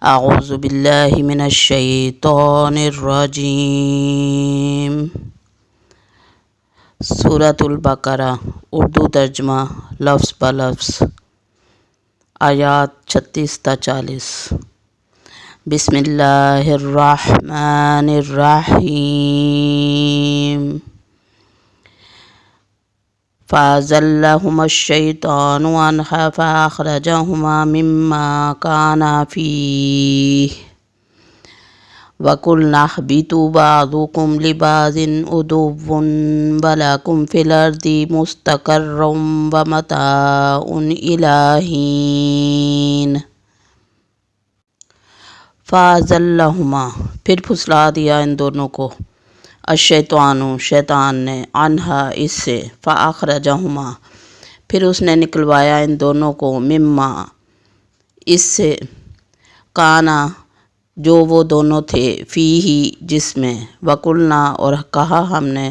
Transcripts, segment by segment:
اعوذ باللہ من الشیطان الرجیم۔ سورۃ البقرہ اردو ترجمہ لفظ بلفظ، آیات 36 تا 40۔ بسم اللہ الرحمن الرحیم۔ فَأَزَلَّهُمَا الشَّيْطَانُ عَنْهَا فَأَخْرَجَهُمَا مِمَّا كَانَا فِيهِ وَقُلْنَا اهْبِطُوا بَعْضُكُمْ لِبَعْضٍ عُدُوٌّ وَلَكُمْ فِي الْأَرْضِ مُسْتَقَرٌّ وَمَتَاعٌ إِلَىٰ حِينٍ۔ فَأَزَلَّهُمَا پھر پھسلا دیا ان دونوں کو، الشیطان شیطان نے، عنہا اس سے، فاخرجہما پھر اس نے نکلوایا ان دونوں کو، مما اس سے، کانا جو وہ دونوں تھے، فیہ جس میں، وقلنا اور کہا ہم نے،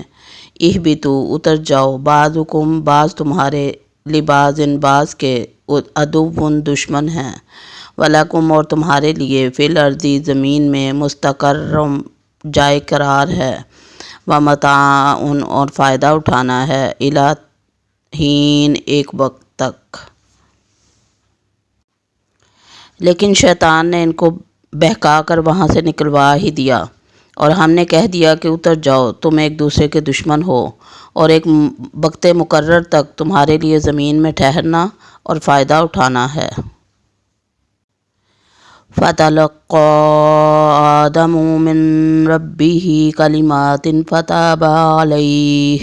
اہبتو اتر جاؤ، بعضکم بعض تمہارے، لبعض بعض کے، عدو دشمن ہیں، ولکم اور تمہارے لیے، فی الارض زمین میں، مستقر جائے قرار ہے، ومتاع اور فائدہ اٹھانا ہے، الی حین ایک وقت تک۔ لیکن شیطان نے ان کو بہکا کر وہاں سے نکلوا ہی دیا، اور ہم نے کہہ دیا کہ اتر جاؤ، تم ایک دوسرے کے دشمن ہو، اور ایک وقت مقرر تک تمہارے لیے زمین میں ٹھہرنا اور فائدہ اٹھانا ہے۔ فَتَلَقَّىٰ آدَمُ مِن رَبِّهِ كَلِمَاتٍ فَتَابَ عَلَيْهِ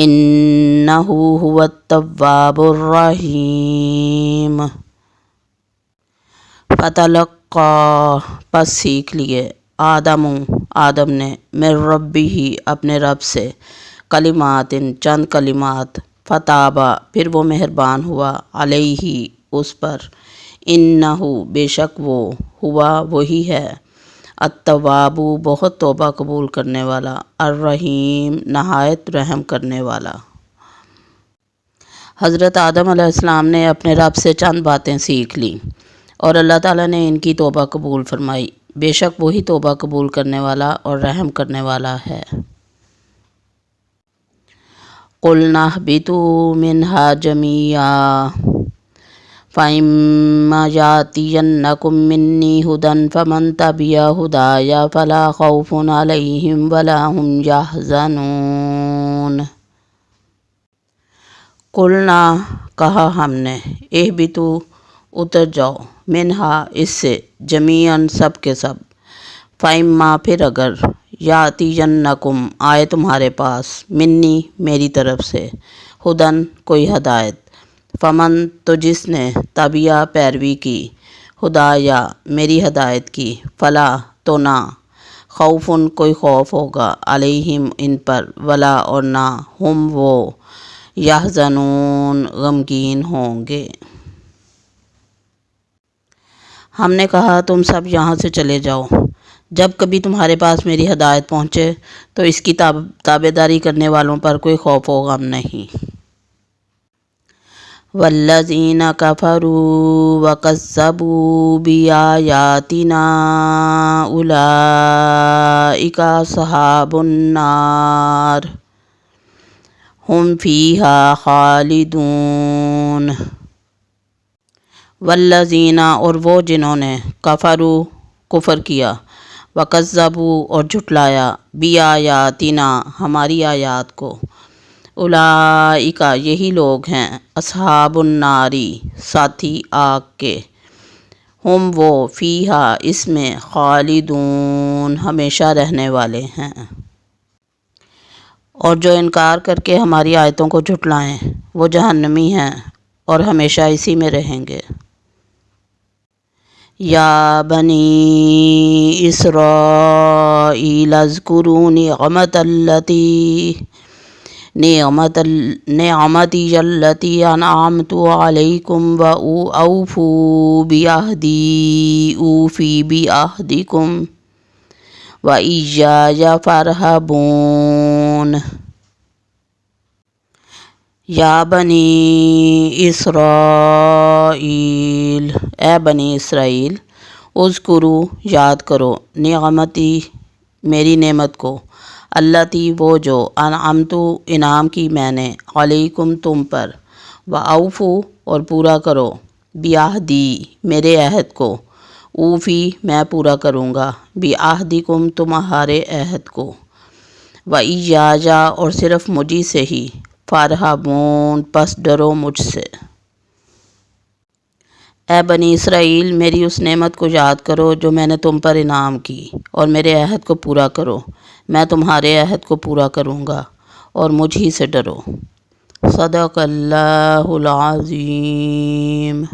إِنَّهُ هُوَ التَّوَّابُ الرَّحِيمُ۔ فَتَلَقَّىٰ پس سیکھ لیے، آدم نے، من ربہ اپنے رب سے، کلمات چند کلمات، فتابہ پھر وہ مہربان ہوا، علیہ اس پر، انہ بے شک وہ، ہوا وہی ہے، التواب بہت توبہ قبول کرنے والا، الرحیم نہایت رحم کرنے والا۔ حضرت آدم علیہ السلام نے اپنے رب سے چند باتیں سیکھ لیں، اور اللہ تعالیٰ نے ان کی توبہ قبول فرمائی، بے شک وہی توبہ قبول کرنے والا اور رحم کرنے والا ہے۔ قُلْنَا اهْبِطُوا مِنْهَا جَمِيعًا فَإِمَّا يَأْتِيَنَّكُم مِّنِّي هُدًى فَمَن تَبِعَ هُدَايَ فَلَا خَوْفٌ عَلَيْهِمْ وَلَا هُمْ يَحْزَنُونَ۔ قُلْنَا کہا ہم نے، اہبطوا اتر جاؤ، منہا اس سے، جمیعاً سب کے سب، فَإِمَّا پھر اگر، یَأْتِيَنَّکُم آئے تمہارے پاس، منی میری طرف سے، ہدن کوئی ہدایت، فمن تو جس نے، تبعہ پیروی کی، ہدایہ میری ہدایت کی، فلا تو نہ، خوفن کوئی خوف ہوگا، علیہم ان پر، ولا اور نہ، ہم وہ، یحزنون غمگین ہوں گے۔ ہم نے کہا تم سب یہاں سے چلے جاؤ، جب کبھی تمہارے پاس میری ہدایت پہنچے تو اس کی تابعداری کرنے والوں پر کوئی خوف و غم نہیں۔ والذین کفروا وکذبوا بآیاتنا اولئک اصحاب النار ہم فیہا خالدون۔ والذین اور وہ جنہوں نے، کفروا کفر کیا، وکذبوا اور جھٹلایا، بآیاتنا ہماری آیات کو، اولئک یہی لوگ ہیں، اصحاب الناری ساتھی آگ کے، ہم وہ، فیہا اس میں، خالدون ہمیشہ رہنے والے ہیں۔ اور جو انکار کر کے ہماری آیتوں کو جھٹلائیں وہ جہنمی ہیں اور ہمیشہ اسی میں رہیں گے۔ یا بنی اسرائیل اذکروا نعمتی التی انعمت علیکم واوفوا بعہدی اوفی بعہدکم وایای فارہبون۔ یا بنی اسرائیل، اے بنی اسرائیل، اذکرو یاد کرو، نعمتی میری نعمت کو، اللہ تی وہ جو، انعمتو انعام کی میں نے، علیکم تم پر، وَأَوْفُوا اور پورا کرو، بعہدی میرے عہد کو، اوفی میں پورا کروں گا، بعہدکم تمہارے عہد کو، وَإِيَّايَ اور صرف مجھی سے ہی، فارہبون پس ڈرو مجھ سے۔ اے بنی اسرائیل، میری اس نعمت کو یاد کرو جو میں نے تم پر انعام کی، اور میرے عہد کو پورا کرو، میں تمہارے عہد کو پورا کروں گا، اور مجھ ہی سے ڈرو۔ صدق اللہ العظیم۔